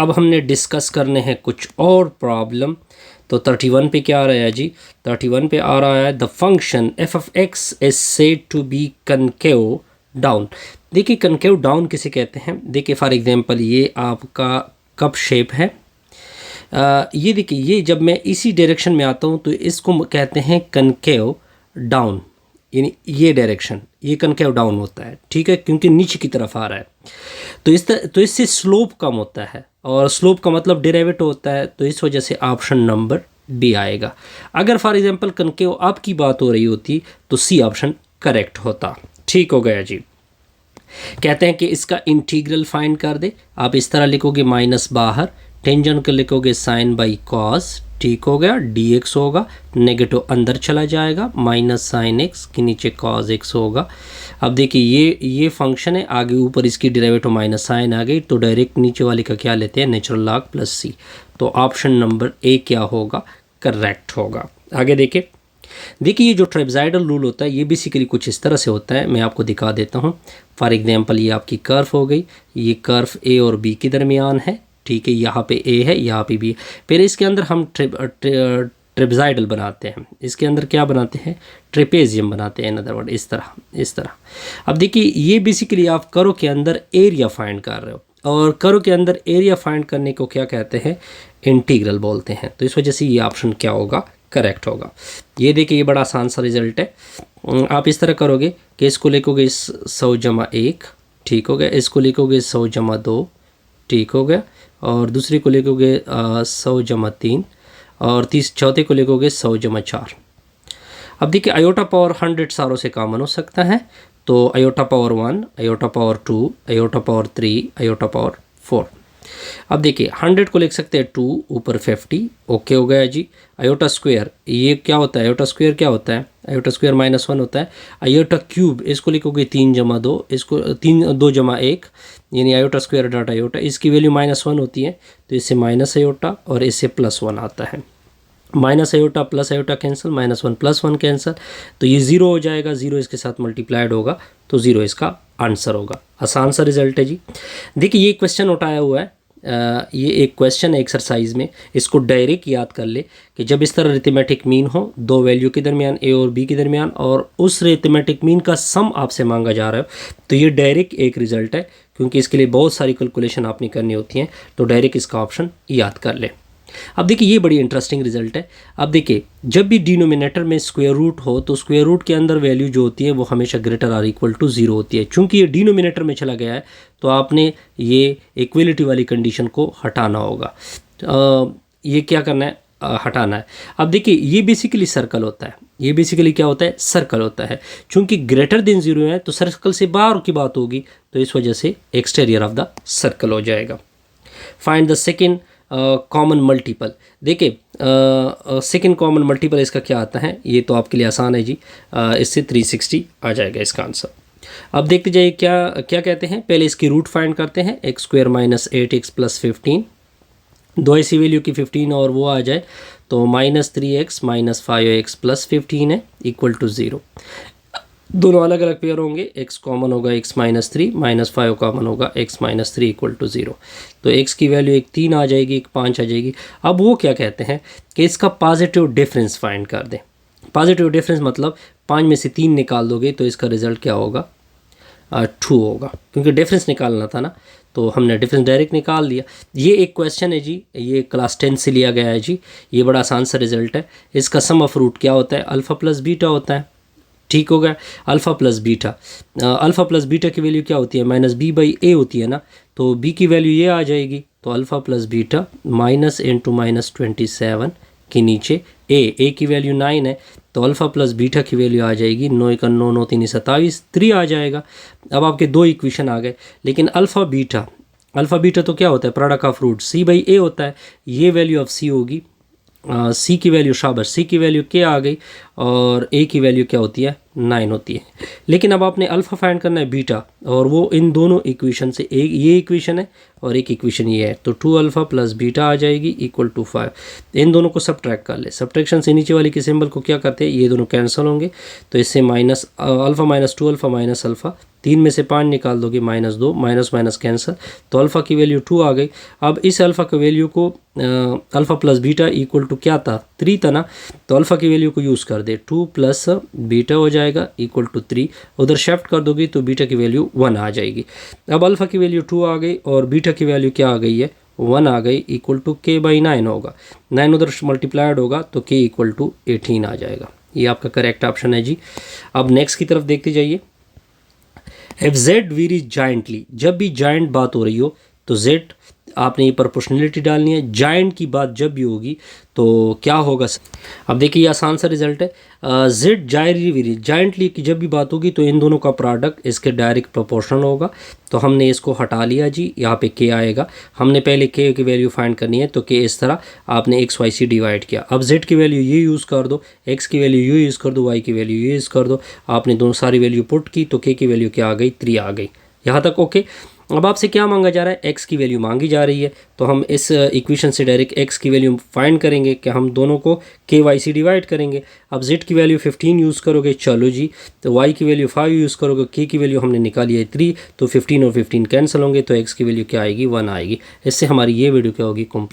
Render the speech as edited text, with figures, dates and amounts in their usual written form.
अब हमने डिस्कस करने हैं कुछ और प्रॉब्लम। तो 31 पे क्या आ रहा है जी? 31 पे आ रहा है the function f of x is said to be concave down. देखिए कनकेव डाउन किसे कहते हैं? देखिए फॉर एग्जांपल ये आपका कप शेप है। ये देखिए, ये जब मैं इसी डायरेक्शन में आता हूँ तो इसको कहते हैं कनकेव डाउन, यानी ये डायरेक्शन, ये कनकेव डाउन होता है, ठीक है, क्योंकि नीचे की तरफ आ रहा है। तो इससे स्लोप कम होता है, और स्लोप का मतलब डेरिवेटिव होता है, तो इस वजह से ऑप्शन नंबर बी आएगा। अगर फॉर एग्जांपल कनकेव अप की बात हो रही होती तो सी ऑप्शन करेक्ट होता। ठीक हो गया जी। कहते हैं कि इसका इंटीग्रल फाइंड कर दे। आप इस तरह लिखोगे, माइनस बाहर, टेंजेंट को लिखोगे साइन बाई कॉस, ठीक हो गया, dx होगा, नेगेटिव अंदर चला जाएगा, माइनस साइन एक्स के नीचे कॉस एक्स होगा। अब देखिए ये फंक्शन है, आगे ऊपर इसकी डेरिवेटिव माइनस साइन आ गई, तो डायरेक्ट नीचे वाले का क्या लेते हैं, नेचुरल लॉग प्लस सी। तो ऑप्शन नंबर ए क्या होगा, करेक्ट होगा। आगे देखिए ये जो ट्रेपेज़ॉइडल रूल होता है ये बेसिकली कुछ इस तरह से होता है, मैं आपको दिखा देता हूँ। फॉर एग्जांपल ये आपकी कर्व हो गई, ये कर्व ए और बी के दरमियान है, ठीक है, यहाँ पे ए है, यहाँ पे बी है। फिर इसके अंदर हम ट्रेपेज़ॉइडल बनाते हैं, इसके अंदर क्या बनाते हैं, ट्रेपेजियम बनाते हैं, इन अदर वर्ड इस तरह। अब देखिए ये बेसिकली आप कर्व के अंदर एरिया फाइंड कर रहे हो, और कर्व के अंदर एरिया फाइंड करने को क्या कहते हैं, इंटीग्रल बोलते हैं। तो इस वजह से ये ऑप्शन क्या होगा, करेक्ट होगा। ये देखिए ये बड़ा आसान सा रिजल्ट है। आप इस तरह करोगे कि इसको लिखोगे 100 जमा 1, ठीक हो गया, इसको लिखोगे 100 जमा 2, ठीक हो गया, और दूसरे को लिखोगे 100 जमा 3, और चौथे को लिखोगे 100 जमा 4। अब देखिए आयोटा पावर 100 सारों से कॉमन हो सकता है, तो iota power 1, iota power 2, iota power 3, iota power 4। अब देखिए 100 को लिख सकते हैं 2 ऊपर 50, ओके हो गया जी। आयोटा स्क्वायर, ये क्या होता है, आयोटा स्क्वायर क्या होता है, आयोटा स्क्वायर -1 होता है। आयोटा क्यूब, इसको लिखोगे 3 जमा 2, इसको 2 जमा 1, यानी आयोटा स्क्वायर डॉट आयोटा, इसकी वैल्यू -1 होती है, तो इससे माइनस आयोटा और इससे +1 आता है। Minus iota plus iota cancel, -1 +1 cancel, तो ये 0 हो जाएगा, 0 इसके साथ मल्टीप्लाइड होगा, तो 0 इसका आंसर होगा। आसान सा रिजल्ट है जी। देखिए ये क्वेश्चन उठाया हुआ है, ये एक क्वेश्चन है एक्सरसाइज में, इसको डायरेक्ट याद कर ले कि जब इस तरह अरिथमेटिक मीन हो, दो वैल्यू के दरमियान, ए और बी के दरमियान, और उस अरिथमेटिक मीन का सम आपसे मांगा जा रहा है, तो ये डायरेक्ट एक रिजल्ट है, क्योंकि इसके लिए बहुत सारी कैलकुलेशन आपने करनी होती हैं, तो डायरेक्ट इसका ऑप्शन याद कर ले। अब देखिए ये बड़ी इंटरेस्टिंग रिजल्ट है। अब देखिए जब भी डिनोमिनेटर में स्क्वायर रूट हो, तो स्क्वायर रूट के अंदर वैल्यू जो होती है वो हमेशा ग्रेटर और इक्वल टू 0 होती है। चूंकि ये डिनोमिनेटर में चला गया है, तो आपने ये इक्वलिटी वाली कंडीशन को हटाना होगा। ये क्या करना है, हटाना है। अब देखिए ये बेसिकली सर्कल होता है, ये बेसिकली क्या होता है, सर्कल होता है। चूंकि ग्रेटर देन 0 है, तो सर्कल से बाहर की बात होगी, तो इस वजह से एक्सटीरियर ऑफ द सर्कल हो जाएगा। Find the second common multiple. देखिए सेकेंड कॉमन मल्टीपल इसका क्या आता है, ये तो आपके लिए आसान है जी, इससे 360 आ जाएगा इसका आंसर। अब देखते जाइए क्या क्या कहते हैं। पहले इसकी रूट फाइंड करते हैं, x² - 8x + 15, दो ऐसी वैल्यू की 15 और वो आ जाए, तो -3x - 5x + 15 है इक्वल टू 0। दोनों अलग अलग पेयर होंगे, x कॉमन होगा x - 3, -5 कॉमन होगा x - 3 इक्वल टू 0। तो x की वैल्यू एक 3 आ जाएगी, एक 5 आ जाएगी। अब वो क्या कहते हैं कि इसका पॉजिटिव डिफरेंस फाइंड कर दें। पॉजिटिव डिफरेंस मतलब 5 में से 3 निकाल दोगे तो इसका रिजल्ट क्या होगा, 2 होगा, क्योंकि डिफरेंस निकालना था ना, तो हमने डिफरेंस डायरेक्ट निकाल दिया। ये एक क्वेश्चन है जी, ये क्लास 10 से लिया गया है जी, ये बड़ा आसान सा रिजल्ट है। इसका सम ऑफ रूट क्या होता है, अल्फ़ा प्लस बीटा होता है, ठीक हो गया, alpha plus beta. Alpha plus beta की वैल्यू क्या होती है, -b/a होती है ना, तो b की वैल्यू ये आ जाएगी, तो अल्फ़ा प्लस बीटा -(-) 27 के नीचे a की वैल्यू 9 है, तो अल्फ़ा प्लस बीटा की वैल्यू आ जाएगी 9 × 9 = 9 3 = 27, 3 आ जाएगा। अब आपके दो इक्वेशन आ गए, लेकिन अल्फ़ा बीटा तो क्या होता है, प्रोडक्ट ऑफ रूट c/a होता है, ये वैल्यू ऑफ c होगी, सी की वैल्यू शाबाश, सी की वैल्यू क्या आ गई, और ए की वैल्यू क्या होती है, 9 होती है। लेकिन अब आपने अल्फ़ा फाइंड करना है बीटा, और वो इन दोनों इक्वेशन से, एक ये इक्वेशन है और एक इक्वेशन ये है, तो 2 अल्फ़ा प्लस बीटा आ जाएगी इक्वल टू 5। इन दोनों को सब्ट्रैक्ट कर ले, सब्ट्रैक्शन से नीचे वाले के सिंबल को क्या करते हैं, ये दोनों कैंसिल होंगे, तो इससे minus alpha minus 2 alpha minus alpha, 3 में से 5 निकाल दोगे -2, माइनस माइनस कैंसिल, तो अल्फ़ा की वैल्यू 2 आ गई। अब इस अल्फ़ा की वैल्यू को alpha plus beta equal to क्या था, 3 था ना, तो अल्फ़ा की वैल्यू को यूज़ कर दे, 2 प्लस बीटा हो जाएगा इक्वल टू 3, उधर शिफ्ट कर दोगे तो बीटा की वैल्यू 1 आ जाएगी। अब अल्फ़ा की वैल्यू 2 आ गई और बीटा की वैल्यू क्या आ गई है, 1 आ गई, इक्वल टू k/9 होगा, 9 उधर मल्टीप्लाइड होगा तो k इक्वल टू 18 आ जाएगा। ये आपका करेक्ट ऑप्शन है जी। अब नेक्स्ट की तरफ देखते जाइए। इफ जेड वेरीज जाइंटली, जब भी जाइंट बात हो रही हो तो जेड आपने ये प्रोपोर्शनलिटी डालनी है। जाइंट की बात जब भी होगी तो क्या होगा, अब देखिए ये आसान सा रिजल्ट है, जेड जाइंटली की जब भी बात होगी तो इन दोनों का प्रोडक्ट इसके डायरेक्ट प्रोपोर्शनल होगा। तो हमने इसको हटा लिया जी, यहाँ पे के आएगा, हमने पहले के की वैल्यू फाइंड करनी है, तो के इस तरह आपने एक्स वाई से डिवाइड किया। अब जेड की वैल्यू ये यूज़ कर दो, एक्स की वैल्यू ये यूज़ कर दो, वाई की वैल्यू ये यूज़ कर दो, आपने दोनों सारी वैल्यू पुट की तो के की वैल्यू क्या आ गई, 3 आ गई। यहाँ तक ओके। अब आपसे क्या मांगा जा रहा है, एक्स की वैल्यू मांगी जा रही है, तो हम इस इक्वेशन से डायरेक्ट एक्स की वैल्यू फाइंड करेंगे कि हम दोनों को के वाई से डिवाइड करेंगे। अब जेड की वैल्यू 15 यूज़ करोगे, चलो जी, तो वाई की वैल्यू 5 यूज़ करोगे, के की वैल्यू हमने निकाली है 3, तो 15 और 15 कैंसिल होंगे, तो एक्स की वैल्यू क्या आएगी, 1 आएगी। इससे हमारी ये वीडियो क्या होगी, कंप्लीट।